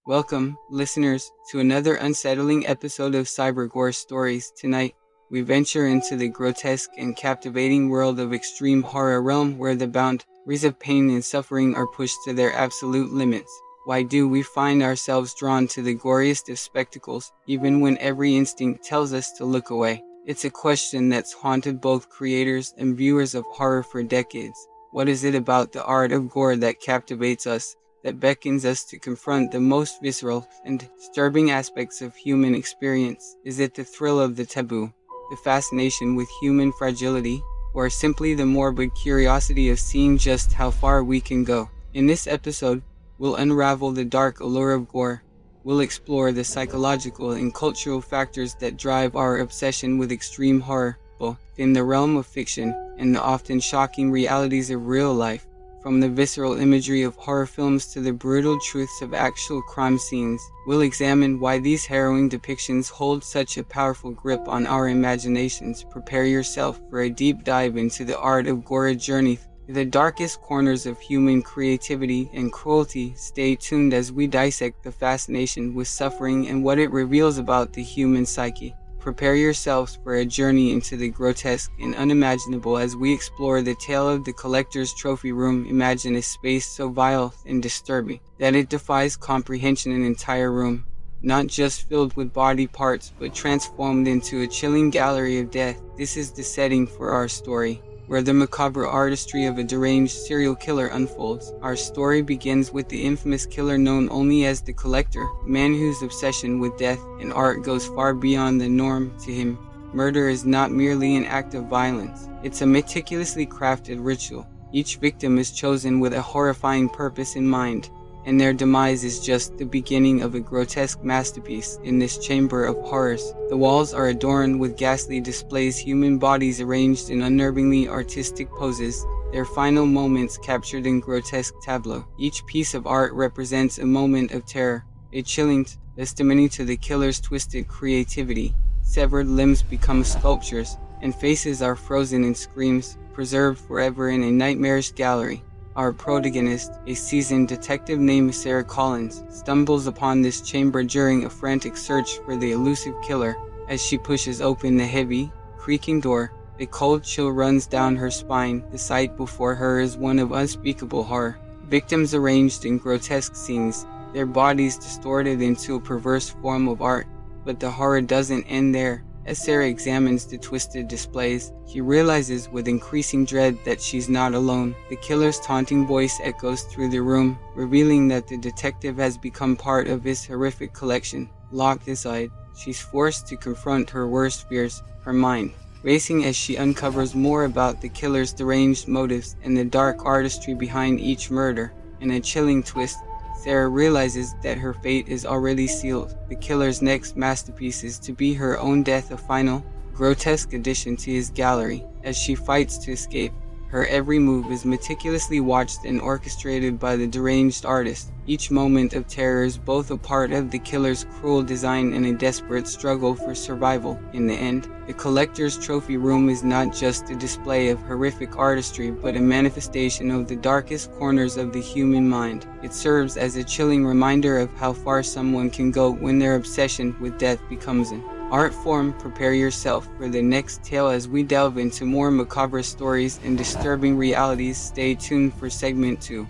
Welcome, listeners, to another unsettling episode of Gore Stories. Tonight, we venture into the grotesque and captivating world of extreme horror, realm where the boundaries of pain and suffering are pushed to their absolute limits. Why do we find ourselves drawn to the goriest of spectacles, even when every instinct tells us to look away? It's a question that's haunted both creators and viewers of horror for decades. What is it about the art of gore that captivates us, that beckons us to confront the most visceral and disturbing aspects of human experience? Is it the thrill of the taboo, the fascination with human fragility, or simply the morbid curiosity of seeing just how far we can go? In this episode, we'll unravel the dark allure of gore. We'll explore the psychological and cultural factors that drive our obsession with extreme horror, both in the realm of fiction and the often shocking realities of real life. From the visceral imagery of horror films to the brutal truths of actual crime scenes, we'll examine why these harrowing depictions hold such a powerful grip on our imaginations. Prepare yourself for a deep dive into the art of gore, a journey through the darkest corners of human creativity and cruelty. Stay tuned as we dissect the fascination with suffering and what it reveals about the human psyche. Prepare yourselves for a journey into the grotesque and unimaginable as we explore the tale of the collector's trophy room. Imagine a space so vile and disturbing that it defies comprehension. An entire room, not just filled with body parts, but transformed into a chilling gallery of death. This is the setting for our story, where the macabre artistry of a deranged serial killer unfolds. Our story begins with the infamous killer known only as the Collector, a man whose obsession with death and art goes far beyond the norm. To him, murder is not merely an act of violence, it's a meticulously crafted ritual. Each victim is chosen with a horrifying purpose in mind, and their demise is just the beginning of a grotesque masterpiece. In this chamber of horrors, the walls are adorned with ghastly displays, human bodies arranged in unnervingly artistic poses, their final moments captured in grotesque tableau. Each piece of art represents a moment of terror, a chilling testimony to the killer's twisted creativity. Severed limbs become sculptures, and faces are frozen in screams, preserved forever in a nightmarish gallery. Our protagonist, a seasoned detective named Sarah Collins, stumbles upon this chamber during a frantic search for the elusive killer. As she pushes open the heavy, creaking door, a cold chill runs down her spine. The sight before her is one of unspeakable horror. Victims arranged in grotesque scenes, their bodies distorted into a perverse form of art. But the horror doesn't end there. As Sarah examines the twisted displays, she realizes with increasing dread that she's not alone. The killer's taunting voice echoes through the room, revealing that the detective has become part of his horrific collection. Locked inside, she's forced to confront her worst fears, her mind racing as she uncovers more about the killer's deranged motives and the dark artistry behind each murder. In a chilling twist, Sarah realizes that her fate is already sealed. The killer's next masterpiece is to be her own death, a final, grotesque addition to his gallery. As she fights to escape, her every move is meticulously watched and orchestrated by the deranged artist. Each moment of terror is both a part of the killer's cruel design and a desperate struggle for survival. In the end, the collector's trophy room is not just a display of horrific artistry, but a manifestation of the darkest corners of the human mind. It serves as a chilling reminder of how far someone can go when their obsession with death becomes an art form. Prepare yourself for the next tale as we delve into more macabre stories and disturbing realities. Stay tuned for segment 2,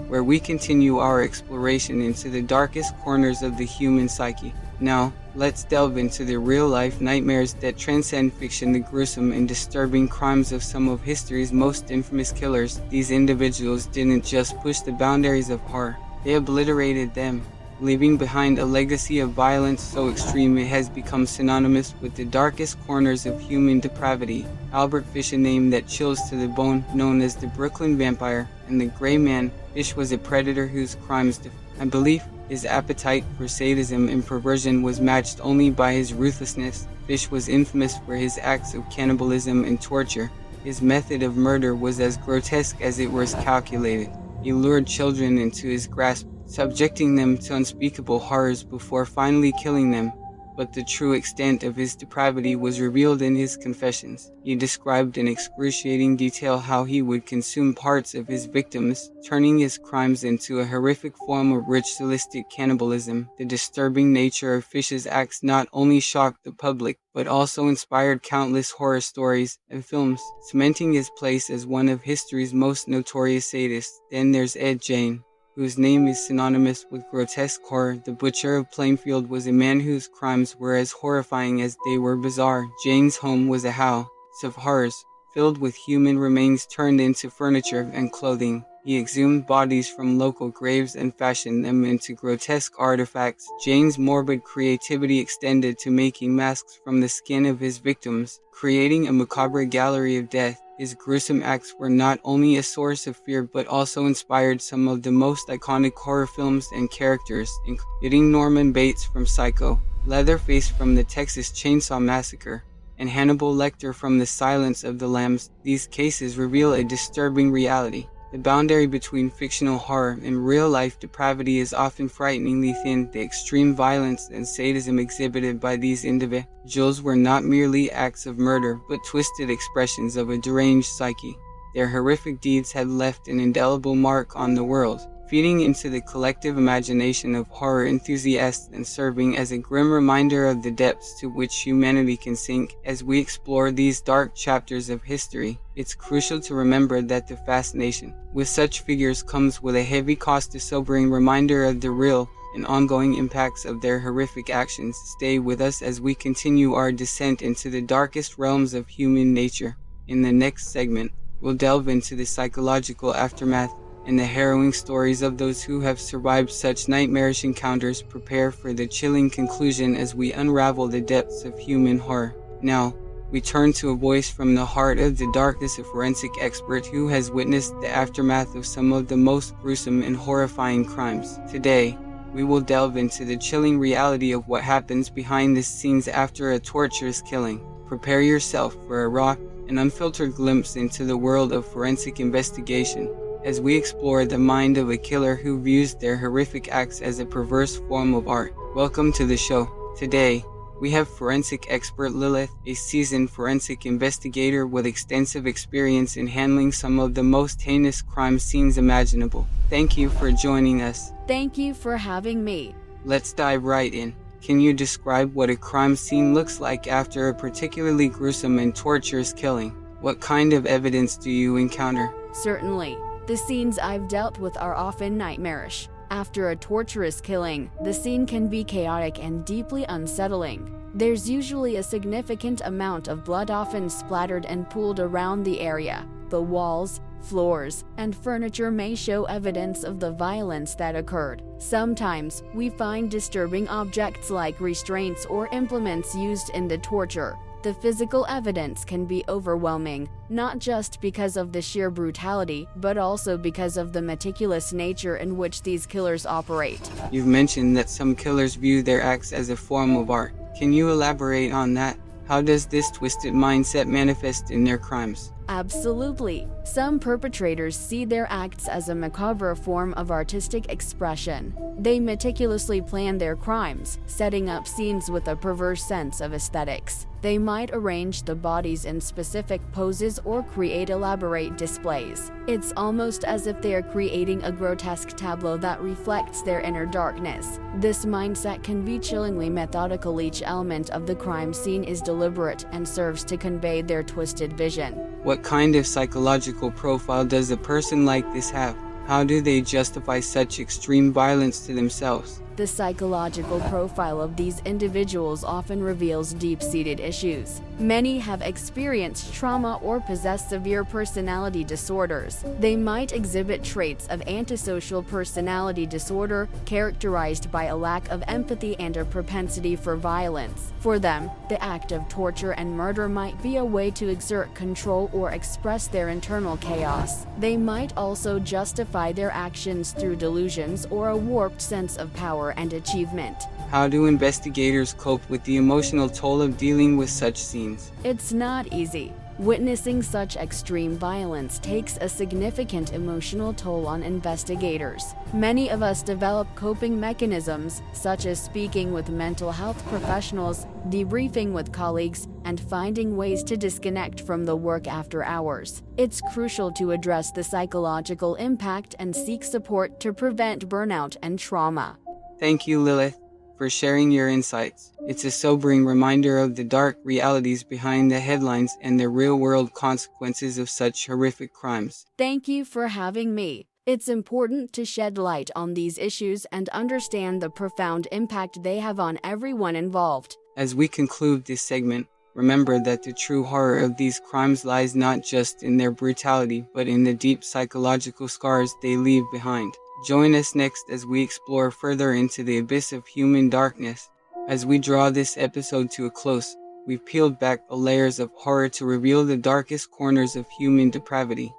where we continue our exploration into the darkest corners of the human psyche. Now, let's delve into the real-life nightmares that transcend fiction, the gruesome and disturbing crimes of some of history's most infamous killers. These individuals didn't just push the boundaries of horror, they obliterated them, leaving behind a legacy of violence so extreme it has become synonymous with the darkest corners of human depravity. Albert Fish, a name that chills to the bone, known as the Brooklyn Vampire and the Gray Man. Fish was a predator whose crimes defied belief. His appetite for sadism and perversion was matched only by his ruthlessness. Fish was infamous for his acts of cannibalism and torture. His method of murder was as grotesque as it was calculated. He lured children into his grasp, subjecting them to unspeakable horrors before finally killing them. but the true extent of his depravity was revealed in his confessions. He described in excruciating detail how he would consume parts of his victims, turning his crimes into a horrific form of ritualistic cannibalism. The disturbing nature of Fish's acts not only shocked the public, but also inspired countless horror stories and films, cementing his place as one of history's most notorious sadists. Then there's Ed Gein, whose name is synonymous with grotesque horror. The Butcher of Plainfield was a man whose crimes were as horrifying as they were bizarre. Jane's home was a house of horrors, filled with human remains turned into furniture and clothing. He exhumed bodies from local graves and fashioned them into grotesque artifacts. Jane's morbid creativity extended to making masks from the skin of his victims, creating a macabre gallery of death. His gruesome acts were not only a source of fear but also inspired some of the most iconic horror films and characters, including Norman Bates from Psycho, Leatherface from the Texas Chainsaw Massacre, and Hannibal Lecter from The Silence of the Lambs. These cases reveal a disturbing reality. The boundary between fictional horror and real-life depravity is often frighteningly thin. The extreme violence and sadism exhibited by these individuals were not merely acts of murder, but twisted expressions of a deranged psyche. Their horrific deeds had left an indelible mark on the world, feeding into the collective imagination of horror enthusiasts and serving as a grim reminder of the depths to which humanity can sink. As we explore these dark chapters of history, it's crucial to remember that the fascination with such figures comes with a heavy cost, a sobering reminder of the real and ongoing impacts of their horrific actions. Stay with us as we continue our descent into the darkest realms of human nature. In the next segment, we'll delve into the psychological aftermath and the harrowing stories of those who have survived such nightmarish encounters. Prepare for the chilling conclusion as we unravel the depths of human horror. Now, we turn to a voice from the heart of the darkness, a forensic expert who has witnessed the aftermath of some of the most gruesome and horrifying crimes. Today, we will delve into the chilling reality of what happens behind the scenes after a torturous killing. Prepare yourself for a raw and unfiltered glimpse into the world of forensic investigation, as we explore the mind of a killer who views their horrific acts as a perverse form of art. Welcome to the show. Today, we have forensic expert Lilith, a seasoned forensic investigator with extensive experience in handling some of the most heinous crime scenes imaginable. Thank you for joining us. Thank you for having me. Let's dive right in. Can you describe what a crime scene looks like after a particularly gruesome and torturous killing? What kind of evidence do you encounter? Certainly. The scenes I've dealt with are often nightmarish. After a torturous killing, the scene can be chaotic and deeply unsettling. There's usually a significant amount of blood, often splattered and pooled around the area. The walls, floors, and furniture may show evidence of the violence that occurred. Sometimes, we find disturbing objects like restraints or implements used in the torture. The physical evidence can be overwhelming, not just because of the sheer brutality, but also because of the meticulous nature in which these killers operate. You've mentioned that some killers view their acts as a form of art. Can you elaborate on that? How does this twisted mindset manifest in their crimes? Absolutely. Some perpetrators see their acts as a macabre form of artistic expression. They meticulously plan their crimes, setting up scenes with a perverse sense of aesthetics. They might arrange the bodies in specific poses or create elaborate displays. It's almost as if they are creating a grotesque tableau that reflects their inner darkness. This mindset can be chillingly methodical. Each element of the crime scene is deliberate and serves to convey their twisted vision. What kind of psychological profile does a person like this have? How do they justify such extreme violence to themselves? The psychological profile of these individuals often reveals deep-seated issues. Many have experienced trauma or possess severe personality disorders. They might exhibit traits of antisocial personality disorder, characterized by a lack of empathy and a propensity for violence. For them, the act of torture and murder might be a way to exert control or express their internal chaos. They might also justify their actions through delusions or a warped sense of power and achievement. How do investigators cope with the emotional toll of dealing with such scenes? It's not easy. Witnessing such extreme violence takes a significant emotional toll on investigators. Many of us develop coping mechanisms, such as speaking with mental health professionals, debriefing with colleagues, and finding ways to disconnect from the work after hours. It's crucial to address the psychological impact and seek support to prevent burnout and trauma. Thank you, Lilith, for sharing your insights. It's a sobering reminder of the dark realities behind the headlines and the real-world consequences of such horrific crimes. Thank you for having me. It's important to shed light on these issues and understand the profound impact they have on everyone involved. As we conclude this segment, remember that the true horror of these crimes lies not just in their brutality, but in the deep psychological scars they leave behind. Join us next as we explore further into the abyss of human darkness. As we draw this episode to a close, we've peeled back the layers of horror to reveal the darkest corners of human depravity.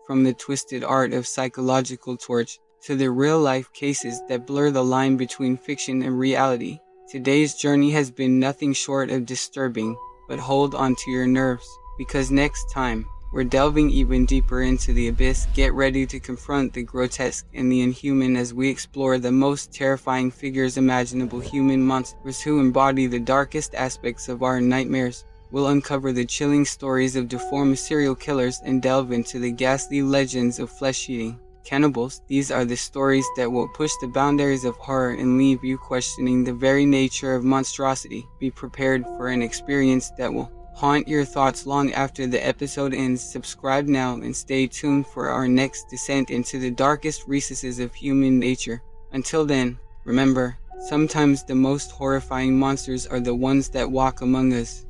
From the twisted art of psychological torture to the real-life cases that blur the line between fiction and reality. Today's journey has been nothing short of disturbing, but hold on to your nerves, because next time, we're delving even deeper into the abyss. Get ready to confront the grotesque and the inhuman as we explore the most terrifying figures imaginable, human monsters who embody the darkest aspects of our nightmares. We'll uncover the chilling stories of deformed serial killers and delve into the ghastly legends of flesh-eating cannibals. These are the stories that will push the boundaries of horror and leave you questioning the very nature of monstrosity. Be prepared for an experience that will haunt your thoughts long after the episode ends. Subscribe now and stay tuned for our next descent into the darkest recesses of human nature. Until then, remember, sometimes the most horrifying monsters are the ones that walk among us.